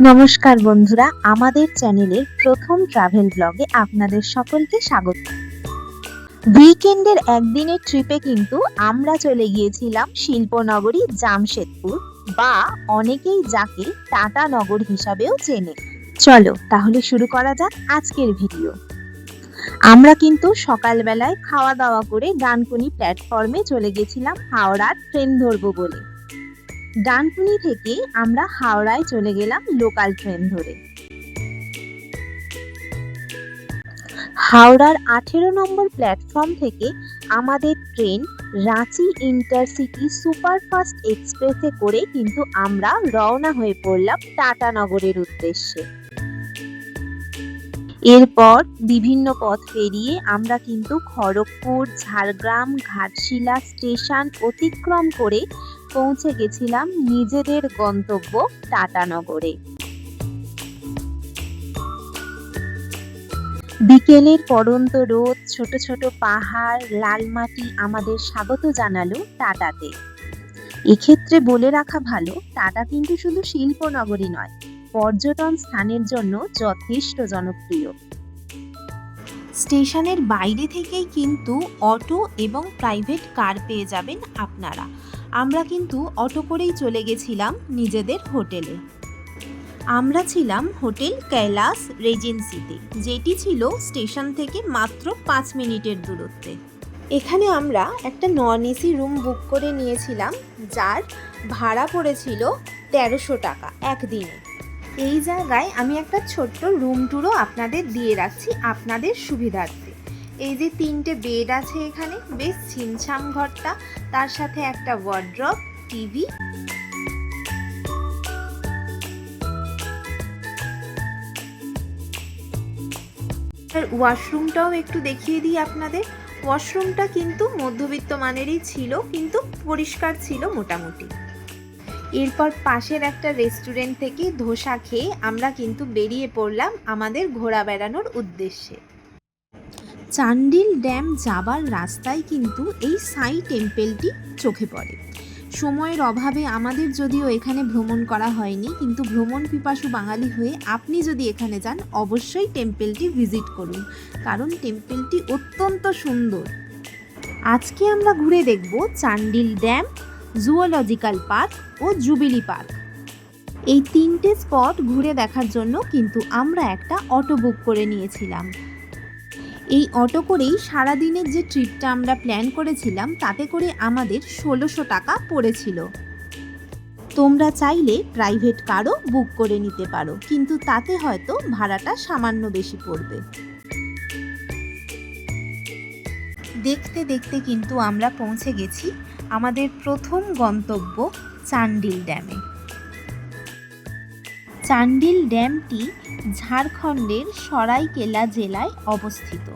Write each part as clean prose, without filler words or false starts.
নমস্কার বন্ধুরা, আমাদের চ্যানেলের প্রথম ট্রাভেল ব্লগে আপনাদের সকলকে স্বাগত। উইকেন্ডের একদিনের ট্রিপে কিন্তু আমরা চলে গিয়েছিলাম শিল্পনগরী জামশেদপুর, বা অনেকেই যাকে টাটা নগর হিসাবেও চেনে। চলো তাহলে শুরু করা যাক আজকের ভিডিও। আমরা কিন্তু সকালবেলায় খাওয়া দাওয়া করে ডানকুনি প্ল্যাটফর্মে চলে গেছিলাম হাওড়ার ট্রেন ধরবো বলে। ডানকুনি থেকে আমরা হাওড়ায় চলে গেলাম লোকাল ট্রেন ধরে। হাওড়ার 18 নম্বর প্ল্যাটফর্ম থেকে আমাদের ট্রেন রাঁচি ইন্টারসিটি সুপারফাস্ট এক্সপ্রেসে করে কিন্তু আমরা রওনা হয়ে পড়লাম টাটানগরের উদ্দেশ্যে। এরপর বিভিন্ন পথ পেরিয়ে আমরা কিন্তু খড়গপুর, ঝাড়গ্রাম, ঘাটশিলা স্টেশন অতিক্রম করে পৌঁছে গেছিলাম নিজেদের গন্তব্য টাটানগরে। বিকেলের পড়ন্ত রোদ, ছোট ছোট পাহাড়, লাল মাটি আমাদের স্বাগত জানালো টাটাতে। এক্ষেত্রে বলে রাখা ভালো, টাটা কিন্তু শুধু শিল্পনগরী নয়, পর্যটন স্থানের জন্য যথেষ্ট জনপ্রিয়। স্টেশনের বাইরে থেকেই কিন্তু অটো এবং প্রাইভেট কার পেয়ে যাবেন আপনারা। আমরা কিন্তু অটো করেই চলে গেছিলাম নিজেদের হোটেলে। আমরা ছিলাম হোটেল কৈলাস রেজেন্সিতে, যেটি ছিল স্টেশন থেকে মাত্র 5 মিনিটের দূরত্বে। এখানে আমরা একটা নন এসি রুম বুক করে নিয়েছিলাম, যার ভাড়া পড়েছিল 1300 টাকা একদিনে। এই জায়গায় আমি একটা ছোট্ট রুম ট্যুরও আপনাদের দিয়ে রাখছি আপনাদের সুবিধার্থে। এই যে 3টে বেড আছে এখানে, বেশ ছিমছাম ঘরটা, তার সাথে একটা ওয়ার্ড্রপ, টিভি। ওয়াশরুমটাও একটু দেখিয়ে দিই আপনাদের। ওয়াশরুমটা কিন্তু মধ্যবিত্ত মানেরই ছিল, কিন্তু পরিষ্কার ছিল মোটামুটি। এরপর পাশের একটা রেস্টুরেন্ট থেকে ধোসা খেয়ে আমরা কিন্তু বেরিয়ে পড়লাম আমাদের ঘোরা বেড়ানোর উদ্দেশ্যে। চান্ডিল ড্যাম যাবার রাস্তায় কিন্তু এই সাই টেম্পেলটি চোখে পড়ে। সময়ের অভাবে আমাদের যদিও এখানে ভ্রমণ করা হয়নি, কিন্তু ভ্রমণ পিপাসু বাঙালি হয়ে আপনি যদি এখানে যান অবশ্যই টেম্পেলটি ভিজিট করুন, কারণ টেম্পেলটি অত্যন্ত সুন্দর। আজকে আমরা ঘুরে দেখব চান্ডিল ড্যাম, জুওলজিক্যাল পার্ক ও জুবিলি পার্ক। এই 3টে স্পট ঘুরে দেখার জন্য কিন্তু আমরা একটা অটো বুক করে নিয়েছিলাম। এই অটো করেই সারাদিনের যে ট্রিপটা আমরা প্ল্যান করেছিলাম তাতে করে আমাদের 1600 টাকা পড়েছিল। তোমরা চাইলে প্রাইভেট কারও বুক করে নিতে পারো, কিন্তু তাতে হয়তো ভাড়াটা সামান্য বেশি পড়বে। দেখতে দেখতে কিন্তু আমরা পৌঁছে গেছি আমাদের প্রথম গন্তব্য চান্ডিল ড্যামে। চান্ডিল ড্যামটি ঝাড়খণ্ডের সরাইকেলা জেলায় অবস্থিত।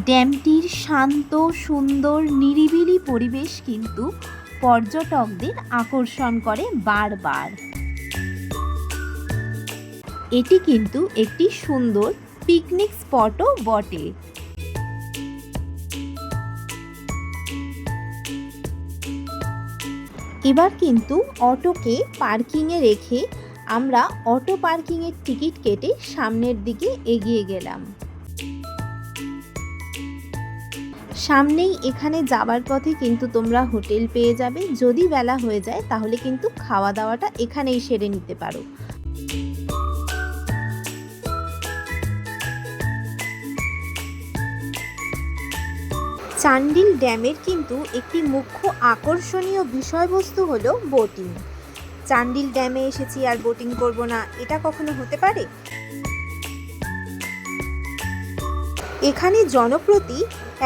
ড্যামটির শান্ত, সুন্দর, নিরিবিলি পরিবেশ কিন্তু পর্যটকদের আকর্ষণ করে বারবার। এটি কিন্তু একটি সুন্দর পিকনিক স্পটও বটে। এবার কিন্তু অটোকে পার্কিংয়ে রেখে আমরা অটো পার্কিংয়ের টিকিট কেটে সামনের দিকে এগিয়ে গেলাম। সামনেই এখানে যাবার পথে কিন্তু তোমরা হোটেল পেয়ে যাবে। যদি বেলা হয়ে যায় তাহলে কিন্তু খাওয়া দাওয়াটা এখানেই সেরে নিতে পারো। চান্ডিল ড্যামের কিন্তু একটি মুখ্য আকর্ষণীয় বিষয়বস্তু হলো বোটিং। চান্ডিল ড্যামে এসেছি আর বোটিং করব না, এটা কখনো হতে পারে? এখানে জনপ্রতি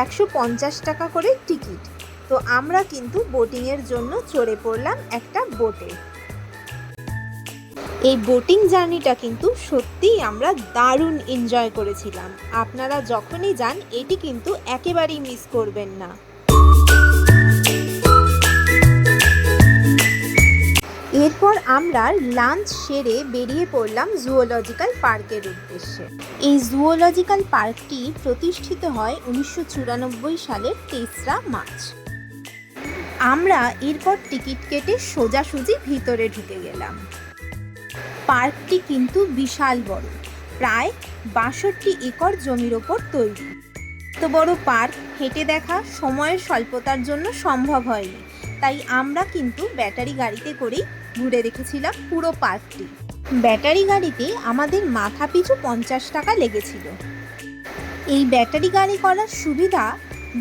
150 টাকা করে টিকিট। তো আমরা কিন্তু বোটিংয়ের জন্য চড়ে পড়লাম একটা বোটে। এই বোটিং জার্নিটা কিন্তু সত্যিই আমরা দারুণ এনজয় করেছিলাম। আপনারা যখনই যান এটি কিন্তু একেবারেই মিস করবেন না। এরপর আমরা লাঞ্চ সেরে বেরিয়ে পড়লাম জুওলজিক্যাল পার্কের উদ্দেশ্যে। এই জুওলজিক্যাল পার্কটি প্রতিষ্ঠিত হয় 1994 সালের 3রা মার্চ। আমরা এরপর টিকিট কেটে সোজাসুজি ভিতরে ঢুকে গেলাম। পার্কটি কিন্তু বিশাল বড়, প্রায় ৬২ একর জমির ওপর তৈরি। এত বড় পার্ক হেঁটে দেখা সময়ের স্বল্পতার জন্য সম্ভব হয়নি, তাই আমরা কিন্তু ব্যাটারি গাড়িতে করেই ঘুরে দেখেছিলাম পুরো পার্কটি। ব্যাটারি গাড়িতে আমাদের মাথা পিছু ৫০ টাকা লেগেছিল। এই ব্যাটারি গাড়ি করার সুবিধা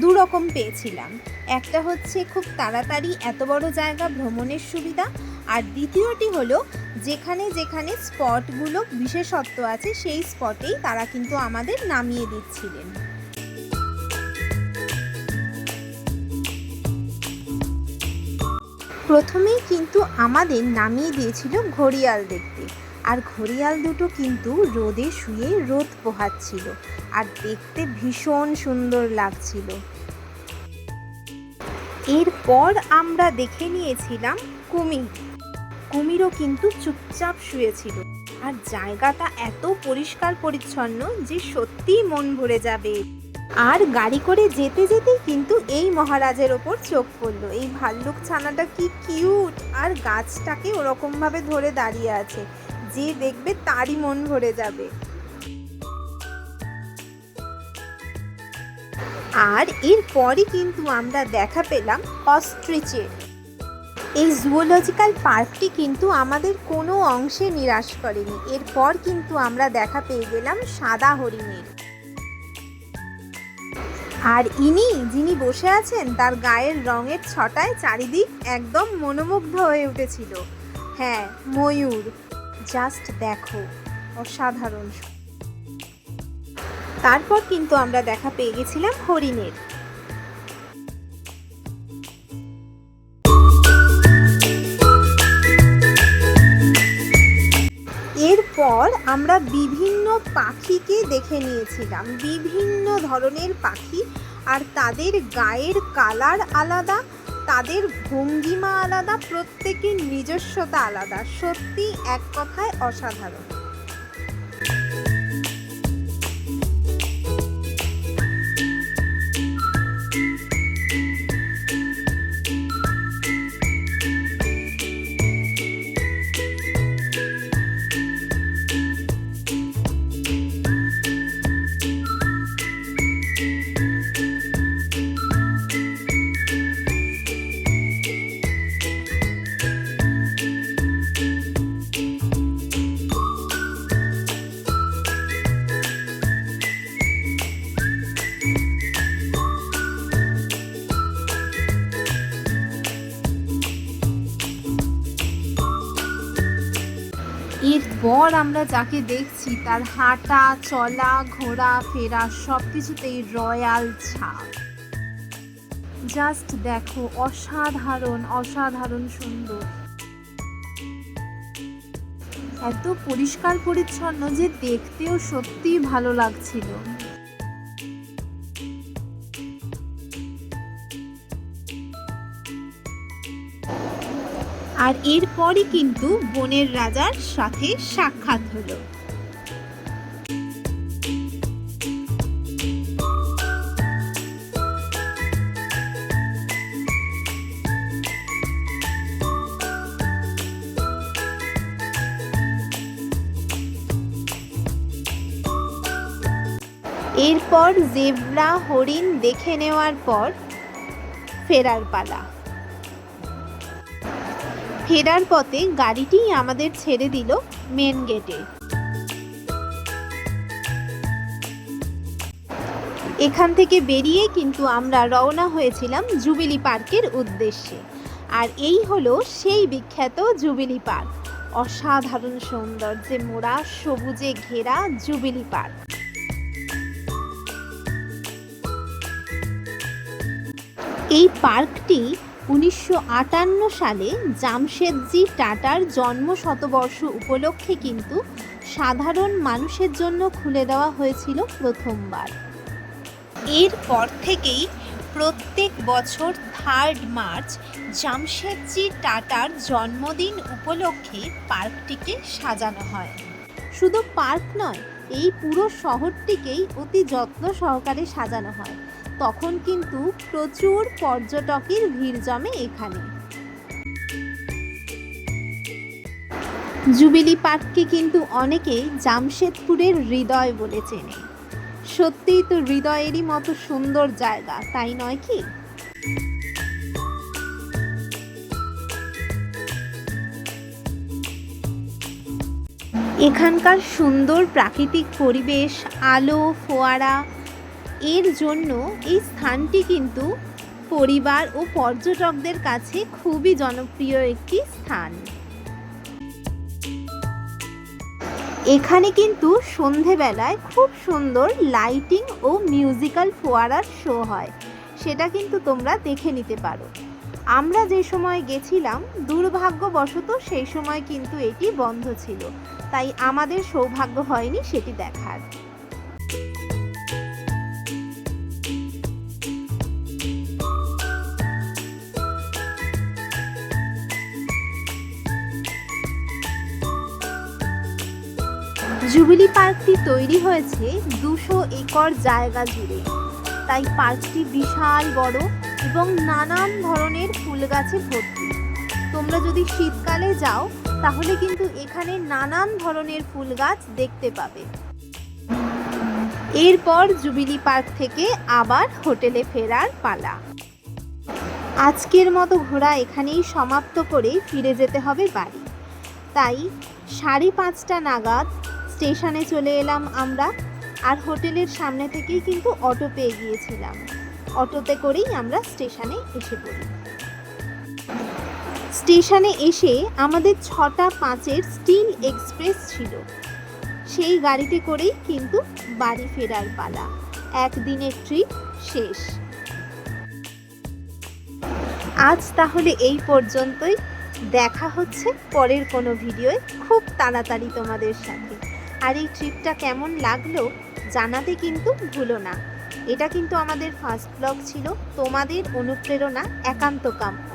দুরকম পেয়েছিলাম। একটা হচ্ছে খুব তাড়াতাড়ি এত বড় জায়গা ভ্রমণের সুবিধা, আর দ্বিতীয়টি হলো যেখানে যেখানে স্পটগুলো বিশেষত্ব আছে সেই স্পটেই তারা কিন্তু আমাদের নামিয়ে দিচ্ছিলেন। প্রথমেই কিন্তু আমাদের নামিয়ে দিয়েছিল ঘড়িয়াল দেখতে, আর ঘড়িয়াল দুটো কিন্তু রোদে শুয়ে রোদ পোহাচ্ছিল, আর দেখতে ভীষণ সুন্দর লাগছিল। এরপর আমরা দেখে নিয়েছিলাম কুমিরও কিন্তু চুপচাপ শুয়েছিল, আর জায়গাটা এত পরিষ্কার পরিচ্ছন্ন যে সত্যিই মন ভরে যাবে। আর গাড়ি করে যেতে যেতেই কিন্তু এই মহারাজের ওপর চোখ পড়লো। এই ভাল্লুক ছানাটা কি কিউট, আর গাছটাকে ওরকম ভাবে ধরে দাঁড়িয়ে আছে, যে দেখবে তারই মন ভরে যাবে। আর এরপরই কিন্তু আমরা দেখা পেলাম অস্ট্রিচের। এই জুওলজিক্যাল পার্কটি কিন্তু আমাদের কোনো অংশে নিরাশ করেনি। এরপর কিন্তু আমরা দেখা পেয়ে গেলাম সাদা হরিণের। আর যিনি বসে আছেন তার গায়ের রঙের ছটায় চারিদিক একদম মনোমুগ্ধ হয়ে উঠেছিল। হ্যাঁ, ময়ূর, জাস্ট দেখো, অসাধারণ। তারপর কিন্তু আমরা দেখা পেয়ে গেছিলাম হরিণের। এরপর আমরা বিভিন্ন পাখিকে দেখে নিয়েছিলাম, বিভিন্ন ধরনের পাখি, আর তাদের গায়ের কালার আলাদা, তাদের ভঙ্গিমা আলাদা, প্রত্যেকের নিজস্বতা আলাদা। সত্যি এক কথায় অসাধারণ। এরপর আমরা যাকে দেখছি তার হাঁটা চলা ঘোরা ফেরা সব কিছুতেই রয়্যাল ছাপ। জাস্ট দেখো, অসাধারণ অসাধারণ সুন্দর, এত পরিষ্কার পরিচ্ছন্ন যে দেখতেও সত্যিই ভালো লাগছিল। আর এরপরই কিন্তু বনের রাজার সাথে সাক্ষাৎ হলো। এরপর জেব্রা হরিণ দেখে নেওয়ার পর ফেরার পালা। ফেরার পথে গাড়িটি আমাদের ছেড়ে দিল মেন গেটে। এখান থেকে বেরিয়ে কিন্তু আমরা রওনা হয়েছিলাম জুবিলি পার্কের উদ্দেশ্যে। আর এই হলো সেই বিখ্যাত জুবিলি পার্ক, অসাধারণ সৌন্দর্যে মোড়া সবুজে ঘেরা জুবিলি পার্ক। এই পার্কটি 1958 সালে জামশেদজি টাটার জন্ম শতবর্ষ উপলক্ষে কিন্তু সাধারণ মানুষের জন্য খুলে দেওয়া হয়েছিল প্রথমবার। এরপর থেকেই প্রত্যেক বছর 3 মার্চ জামশেদজি টাটার জন্মদিন উপলক্ষে পার্কটিকে সাজানো হয়। শুধু পার্ক নয়, এই পুরো শহরটিকেই অতি যত্ন সহকারে সাজানো হয়। তখন কিন্তু প্রচুর পর্যটকের ভিড় জমে এখানে। জুবিলি পার্ককে কিন্তু অনেকেই জামশেদপুরের হৃদয় বলে চেনে। সত্যিই তো হৃদয়েরই মতো সুন্দর জায়গা, তাই নয় কি? এখানকার সুন্দর প্রাকৃতিক পরিবেশ, আলো, ফোয়ারা এর জন্য এই স্থানটি কিন্তু পরিবার ও পর্যটকদের কাছে খুবই জনপ্রিয় একটি স্থান। এখানে কিন্তু সন্ধেবেলায় খুব সুন্দর লাইটিং ও মিউজিক্যাল ফোয়ারার শো হয়, সেটা কিন্তু তোমরা দেখে নিতে পারো। আমরা যে সময় গেছিলাম দুর্ভাগ্যবশত সেই সময় কিন্তু এটি বন্ধ ছিল, তাই আমাদের সৌভাগ্য হয়নি সেটি দেখার। জুবিলি পার্কটি তৈরি হয়েছে 200 একর জায়গা জুড়ে, তাই পার্কটি বিশাল বড় এবং নানান ধরনের ফুল গাছে ভর্তি। তোমরা যদি শীতকালে যাও তাহলে কিন্তু এখানে নানান ধরনের ফুল গাছ দেখতে পাবে। এরপর জুবিলি পার্ক থেকে আবার হোটেলে ফেরার পালা। আজকের মতো ঘোরা এখানেই সমাপ্ত করে ফিরে যেতে হবে বাড়ি, তাই 5:30 নাগাদ স্টেশনে চলে এলাম আমরা। আর হোটেলের সামনে থেকেই কিন্তু অটো পেয়ে গিয়েছিলাম, অটোতে করেই আমরা স্টেশনে এসে পড়ি। স্টেশনে এসে আমাদের 6:05 স্টিল এক্সপ্রেস ছিল, সেই গাড়িতে করেই কিন্তু বাড়ি ফেরার পালা। একদিনের ট্রিপ শেষ। আজ তাহলে এই পর্যন্তই, দেখা হচ্ছে পরের কোনো ভিডিওয় খুব তাড়াতাড়ি তোমাদের সাথে। আর এই ট্রিপটা কেমন লাগলো জানাতে কিন্তু ভুলো না। এটা কিন্তু আমাদের ফার্স্ট ব্লগ ছিল, তোমাদের অনুপ্রেরণা একান্ত কাম্য।